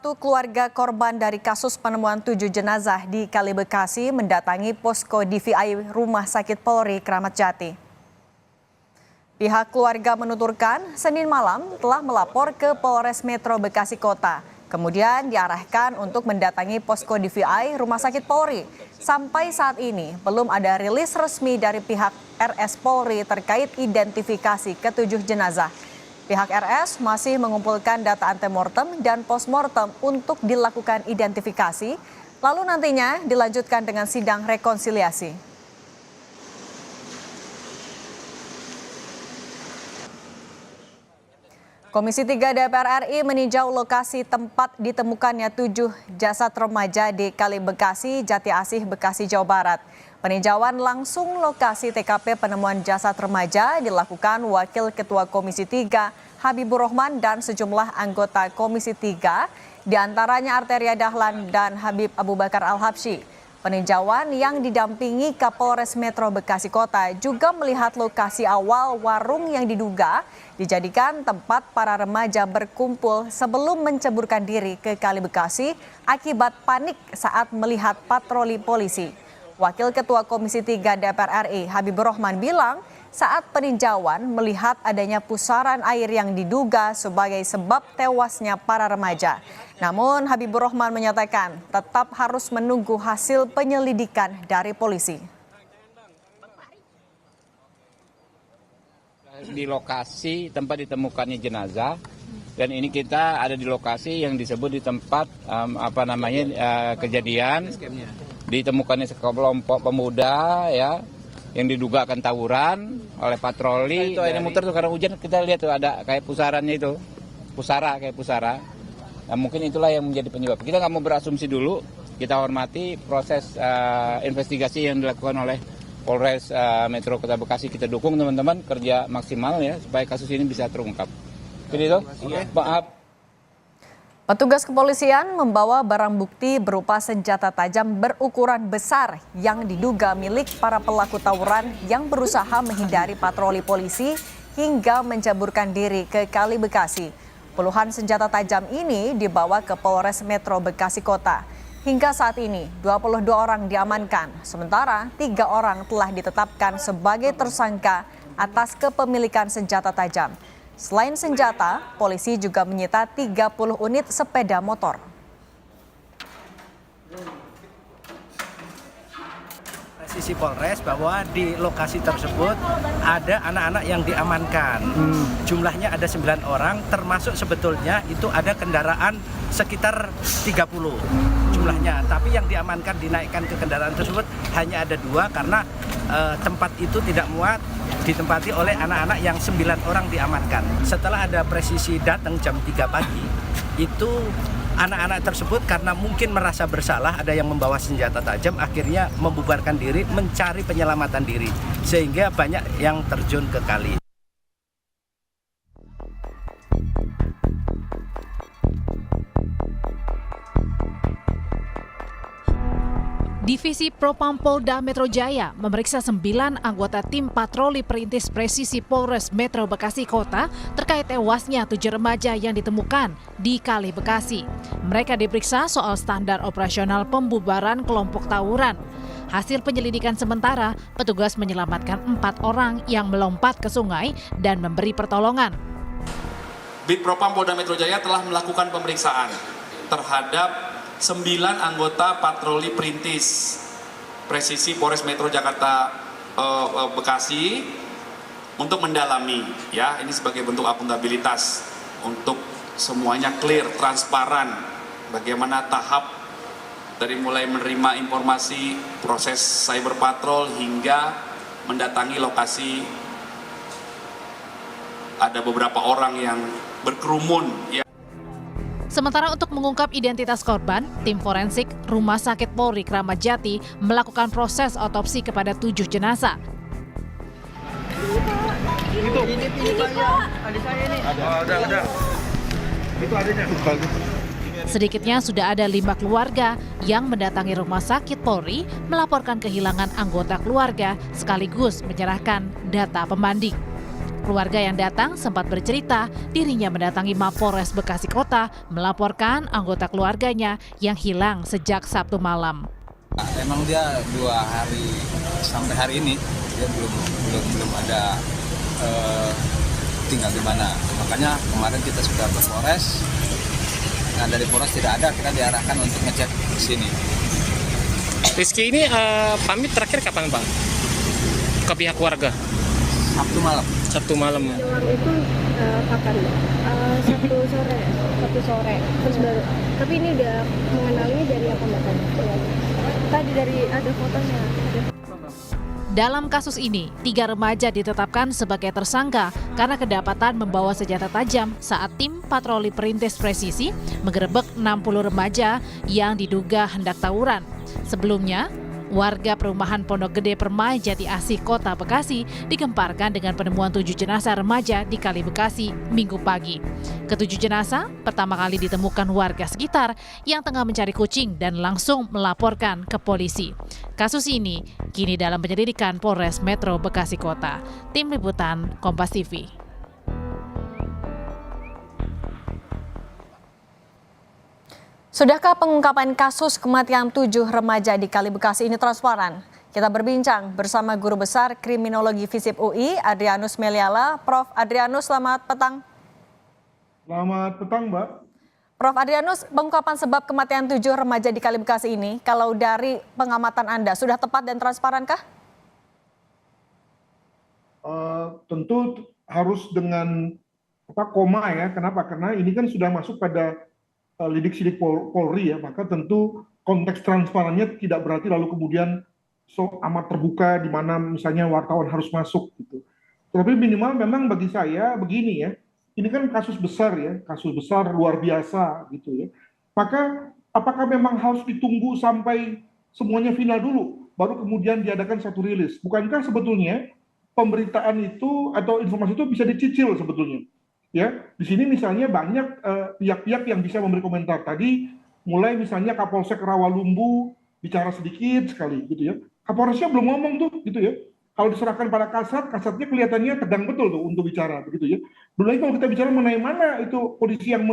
persatu keluarga korban dari kasus penemuan 7 jenazah di Kali Bekasi mendatangi posko DVI Rumah Sakit Polri Kramat Jati. Pihak keluarga menuturkan Senin malam telah melapor ke Polres Metro Bekasi Kota. Kemudian diarahkan untuk mendatangi posko DVI Rumah Sakit Polri. Sampai saat ini belum ada rilis resmi dari pihak RS Polri terkait identifikasi ke-7 jenazah. Pihak RS masih mengumpulkan data antemortem dan postmortem untuk dilakukan identifikasi, lalu nantinya dilanjutkan dengan sidang rekonsiliasi. Komisi 3 DPR RI meninjau lokasi tempat ditemukannya 7 jasad remaja di Kali Bekasi, Jati Asih, Bekasi, Jawa Barat. Peninjauan langsung lokasi TKP penemuan jasad remaja dilakukan Wakil Ketua Komisi 3 Habibur Rahman dan sejumlah anggota Komisi 3, diantaranya Arteria Dahlan dan Habib Abu Bakar Al-Habsyi. Peninjauan yang didampingi Kapolres Metro Bekasi Kota juga melihat lokasi awal warung yang diduga dijadikan tempat para remaja berkumpul sebelum menceburkan diri ke Kali Bekasi akibat panik saat melihat patroli polisi. Wakil Ketua Komisi 3 DPR RI Habibur Rahman bilang saat peninjauan melihat adanya pusaran air yang diduga sebagai sebab tewasnya para remaja. Namun Habibur Rahman menyatakan tetap harus menunggu hasil penyelidikan dari polisi. Di lokasi tempat ditemukannya jenazah, dan ini kita ada di lokasi yang disebut di tempat kejadian. Ditemukannya sekelompok pemuda ya yang diduga akan tawuran oleh patroli. Itu airnya muter tuh karena hujan, kita lihat tuh ada kayak pusarannya itu, kayak pusara. Nah, mungkin itulah yang menjadi penyebab. Kita nggak mau berasumsi dulu, kita hormati proses investigasi yang dilakukan oleh Polres Metro Kota Bekasi. Kita dukung teman-teman kerja maksimal ya supaya kasus ini bisa terungkap. Jadi itu, maaf. Petugas kepolisian membawa barang bukti berupa senjata tajam berukuran besar yang diduga milik para pelaku tawuran yang berusaha menghindari patroli polisi hingga menceburkan diri ke Kali Bekasi. Puluhan senjata tajam ini dibawa ke Polres Metro Bekasi Kota. Hingga saat ini 22 orang diamankan, sementara 3 orang telah ditetapkan sebagai tersangka atas kepemilikan senjata tajam. Selain senjata, polisi juga menyita 30 unit sepeda motor. Sisi Polres bahwa di lokasi tersebut ada anak-anak yang diamankan. Jumlahnya ada 9 orang, termasuk sebetulnya itu ada kendaraan sekitar 30 jumlahnya. Tapi yang diamankan dinaikkan ke kendaraan tersebut hanya ada 2 karena tempat itu tidak muat ditempati oleh anak-anak yang 9 orang diamankan. Setelah ada presisi datang jam 3 pagi, itu anak-anak tersebut karena mungkin merasa bersalah, ada yang membawa senjata tajam, akhirnya membubarkan diri, mencari penyelamatan diri. Sehingga banyak yang terjun ke kali. Divisi Propam Polda Metro Jaya memeriksa 9 anggota tim patroli perintis presisi Polres Metro Bekasi Kota terkait tewasnya 7 remaja yang ditemukan di Kali Bekasi. Mereka diperiksa soal standar operasional pembubaran kelompok tawuran. Hasil penyelidikan sementara, petugas menyelamatkan 4 orang yang melompat ke sungai dan memberi pertolongan. Bid Propam Polda Metro Jaya telah melakukan pemeriksaan terhadap 9 anggota patroli perintis presisi Polres Metro Jakarta Bekasi untuk mendalami ya, ini sebagai bentuk akuntabilitas untuk semuanya clear, transparan, bagaimana tahap dari mulai menerima informasi proses cyber patrol hingga mendatangi lokasi. Ada beberapa orang yang berkerumun ya. Sementara untuk mengungkap identitas korban, tim forensik Rumah Sakit Polri Kramat Jati melakukan proses otopsi kepada 7 jenazah. Ini Pak, adik saya ini. Ada. Itu adanya. Sedikitnya sudah ada 5 keluarga yang mendatangi Rumah Sakit Polri melaporkan kehilangan anggota keluarga sekaligus menyerahkan data pembanding. Keluarga yang datang sempat bercerita dirinya mendatangi Mapolres Bekasi Kota melaporkan anggota keluarganya yang hilang sejak Sabtu malam. Emang dia 2 hari sampai hari ini dia belum ada tinggal di mana. Makanya kemarin kita sudah ke Polres. Nah dari Polres tidak ada, kita diarahkan untuk ngecek di sini. Rizky ini pamit terakhir kapan, Pak? Ke pihak keluarga? Sabtu malam. Sabtu malam. Hilang itu kapan, Mbak? Sabtu sore. Terus baru. Tapi ini udah mengenalinya dari apa, Mbak? Tadi dari ada fotonya. Dalam kasus ini, 3 remaja ditetapkan sebagai tersangka karena kedapatan membawa senjata tajam saat tim patroli perintis presisi menggerebek 60 remaja yang diduga hendak tawuran. Sebelumnya, warga perumahan Pondok Gede Permai Jati Asih Kota Bekasi digemparkan dengan penemuan 7 jenazah remaja di Kali Bekasi Minggu pagi. Ke-7 jenazah pertama kali ditemukan warga sekitar yang tengah mencari kucing dan langsung melaporkan ke polisi. Kasus ini kini dalam penyelidikan Polres Metro Bekasi Kota. Tim Liputan Kompas TV. Sudahkah pengungkapan kasus kematian 7 remaja di Kali Bekasi ini transparan? Kita berbincang bersama Guru Besar Kriminologi FISIP UI, Adrianus Meliala. Prof. Adrianus, selamat petang. Selamat petang, Mbak. Prof. Adrianus, pengungkapan sebab kematian 7 remaja di Kali Bekasi ini, kalau dari pengamatan Anda, sudah tepat dan transparankah? Tentu harus dengan koma ya. Kenapa? Karena ini kan sudah masuk pada lidik-sidik Polri ya, maka tentu konteks transparannya tidak berarti lalu kemudian amat terbuka di mana misalnya wartawan harus masuk gitu. Tapi minimal memang bagi saya begini ya, ini kan kasus besar ya, kasus besar luar biasa gitu ya. Maka apakah memang harus ditunggu sampai semuanya final dulu, baru kemudian diadakan satu rilis? Bukankah sebetulnya pemberitaan itu atau informasi itu bisa dicicil sebetulnya? Ya, di sini misalnya banyak pihak-pihak yang bisa memberi komentar. Tadi mulai misalnya Kapolsek Rawalumbu bicara sedikit sekali gitu ya. Kapolresnya belum ngomong tuh gitu ya. Kalau diserahkan pada Kasatnya kelihatannya tegang betul tuh untuk bicara begitu ya. Belum lagi kalau kita bicara mengenai mana itu polisi yang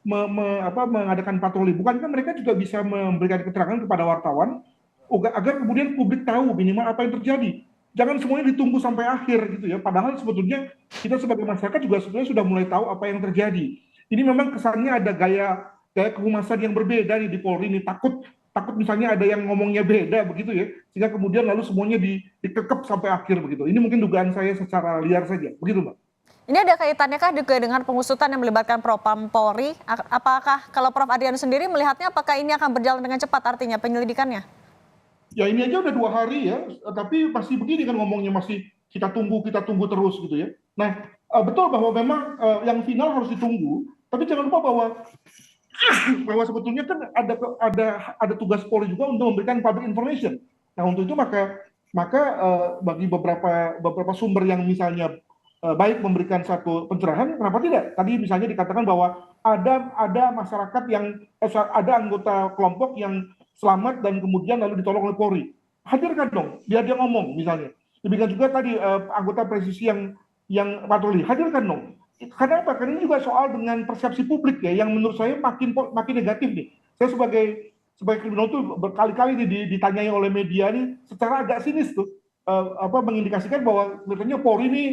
mengadakan patroli. Bukankah mereka juga bisa memberikan keterangan kepada wartawan agar kemudian publik tahu minimal apa yang terjadi. Jangan semuanya ditunggu sampai akhir gitu ya. Padahal sebetulnya kita sebagai masyarakat juga sebetulnya sudah mulai tahu apa yang terjadi. Ini memang kesannya ada gaya kehumasan yang berbeda nih di Polri ini. Takut misalnya ada yang ngomongnya beda begitu ya. Sehingga kemudian lalu semuanya dikekep sampai akhir begitu. Ini mungkin dugaan saya secara liar saja. Begitu, Mbak. Ini ada kaitannya kah juga dengan pengusutan yang melibatkan Propam Polri? Apakah kalau Prof. Adrianus sendiri melihatnya apakah ini akan berjalan dengan cepat artinya penyelidikannya? Ya ini aja udah 2 hari ya, tapi masih begini kan ngomongnya, masih kita tunggu terus gitu ya. Nah, betul bahwa memang yang final harus ditunggu, tapi jangan lupa bahwa sebetulnya kan ada tugas Polri juga untuk memberikan public information. Nah, untuk itu maka bagi beberapa sumber yang misalnya baik memberikan satu pencerahan, kenapa tidak? Tadi misalnya dikatakan bahwa ada masyarakat yang ada anggota kelompok yang selamat dan kemudian lalu ditolong oleh Polri. Hadirkan dong, biar dia ngomong misalnya. Demikian juga tadi anggota presisi yang patroli, hadirkan dong. Karena apa? Karena ini juga soal dengan persepsi publik ya, yang menurut saya makin negatif nih. Saya sebagai kriminal itu berkali-kali ditanyai oleh media nih secara agak sinis tuh, mengindikasikan bahwa sebenarnya Polri ini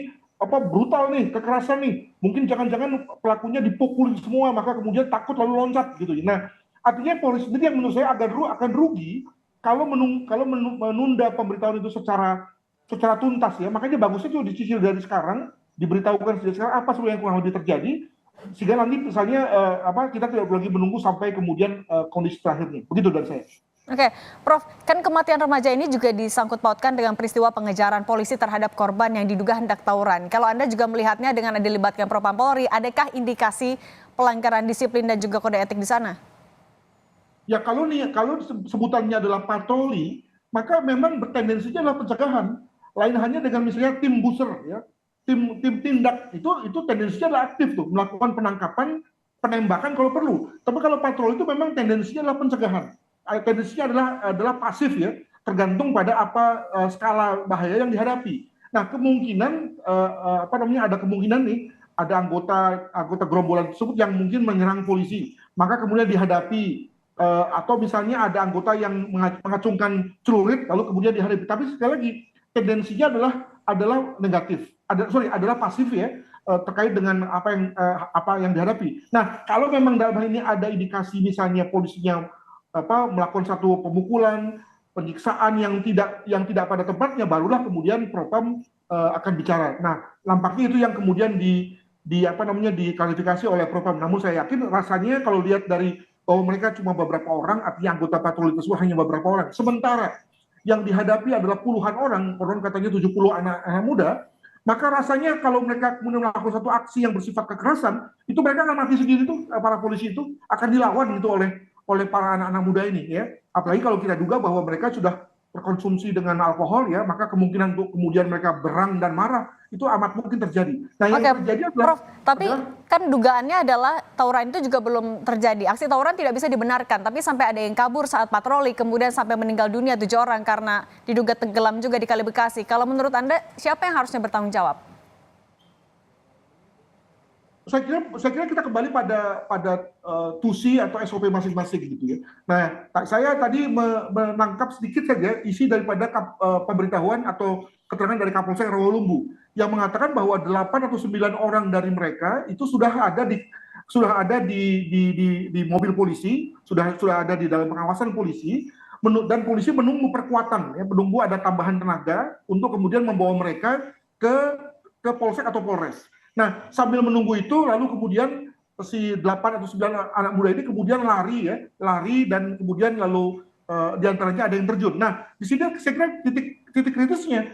brutal nih, kekerasan nih. Mungkin jangan-jangan pelakunya dipukulin semua, maka kemudian takut lalu loncat gitu. Nah, artinya Polri sendiri yang menurut saya akan rugi kalau menunda pemberitahuan itu secara tuntas ya. Makanya bagusnya itu dicicil dari sekarang, diberitahukan sejak sekarang apa sebenarnya yang kurang lebih terjadi, sehingga nanti misalnya kita tidak perlu lagi menunggu sampai kemudian kondisi terakhirnya. Begitu dari saya. Oke, Prof, kan kematian remaja ini juga disangkut pautkan dengan peristiwa pengejaran polisi terhadap korban yang diduga hendak tawuran. Kalau Anda juga melihatnya dengan dilibatkan Propam Polri, adakah indikasi pelanggaran disiplin dan juga kode etik di sana? Ya kalau sebutannya adalah patroli, maka memang bertendensinya adalah pencegahan. Lain hanya dengan misalnya tim buser ya, tim tindak itu tendensinya adalah aktif tuh, melakukan penangkapan, penembakan kalau perlu. Tapi kalau patroli itu memang tendensinya adalah pencegahan. Tendensinya adalah pasif ya, tergantung pada apa skala bahaya yang dihadapi. Nah, kemungkinan ada kemungkinan nih ada anggota gerombolan tersebut yang mungkin menyerang polisi, maka kemudian dihadapi, atau misalnya ada anggota yang mengacungkan celurit lalu kemudian dihadapi. Tapi sekali lagi tendensinya adalah negatif, adalah pasif ya, terkait dengan apa yang dihadapi. Nah, kalau memang dalam hal ini ada indikasi misalnya polisinya melakukan satu pemukulan, penyiksaan yang tidak pada tempatnya, barulah kemudian Propam akan bicara. Nah, nampaknya itu yang kemudian diklarifikasi oleh Propam. Namun saya yakin rasanya kalau lihat dari bahwa mereka cuma beberapa orang, artinya anggota patroli tersebut hanya beberapa orang. Sementara yang dihadapi adalah puluhan orang, konon katanya 70 anak muda, maka rasanya kalau mereka kemudian melakukan satu aksi yang bersifat kekerasan, itu mereka akan mati sendiri tuh, para polisi itu akan dilawan gitu oleh para anak-anak muda ini ya. Apalagi kalau kita duga bahwa mereka sudah berkonsumsi dengan alkohol ya, maka kemungkinan untuk kemudian mereka berang dan marah itu amat mungkin terjadi. Nah, yang terjadi adalah, Prof, tapi kan dugaannya adalah tawuran itu juga belum terjadi. Aksi tawuran tidak bisa dibenarkan, tapi sampai ada yang kabur saat patroli, kemudian sampai meninggal dunia 7 orang karena diduga tenggelam juga di Kali Bekasi. Kalau menurut Anda, siapa yang harusnya bertanggung jawab? Saya kira kita kembali pada tusi atau SOP masing-masing gitu ya. Nah, saya tadi menangkap sedikit saja isi daripada pemberitahuan atau keterangan dari Kapolsek Rawalumbu yang mengatakan bahwa 8 atau 9 orang dari mereka itu sudah ada di mobil polisi, sudah ada di dalam pengawasan polisi, dan polisi menunggu perkuatan ya, menunggu ada tambahan tenaga untuk kemudian membawa mereka ke Polsek atau Polres. Nah, sambil menunggu itu, lalu kemudian si 8 atau 9 anak muda ini kemudian lari dan kemudian lalu diantaranya ada yang terjun. Nah, di sini saya kira titik kritisnya,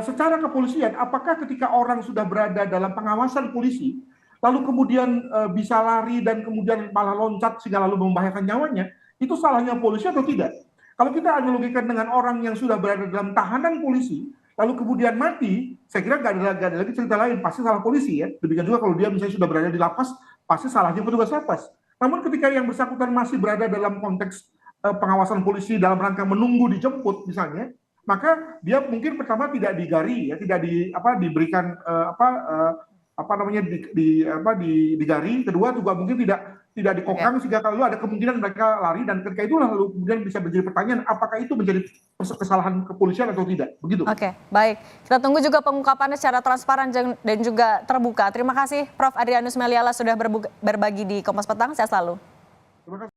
secara kepolisian, apakah ketika orang sudah berada dalam pengawasan polisi, lalu kemudian bisa lari dan kemudian malah loncat sehingga lalu membahayakan nyawanya, itu salahnya polisi atau tidak? Kalau kita analogikan dengan orang yang sudah berada dalam tahanan polisi, lalu kemudian mati, saya kira nggak ada lagi cerita lain, pasti salah polisi ya. Demikian juga kalau dia misalnya sudah berada di lapas, pasti salahnya petugas lapas. Namun ketika yang bersangkutan masih berada dalam konteks pengawasan polisi dalam rangka menunggu dijemput misalnya, maka dia mungkin pertama tidak digari ya, tidak diberikan digari, kedua juga mungkin tidak dikokang sehingga kalau ada kemungkinan mereka lari, dan ketika itulah lalu kemudian bisa menjadi pertanyaan apakah itu menjadi kesalahan kepolisian atau tidak, begitu. Oke, baik. Kita tunggu juga pengungkapannya secara transparan dan juga terbuka. Terima kasih Prof. Adrianus Meliala sudah berbagi di Kompas Petang. Sehat selalu. Terima kasih.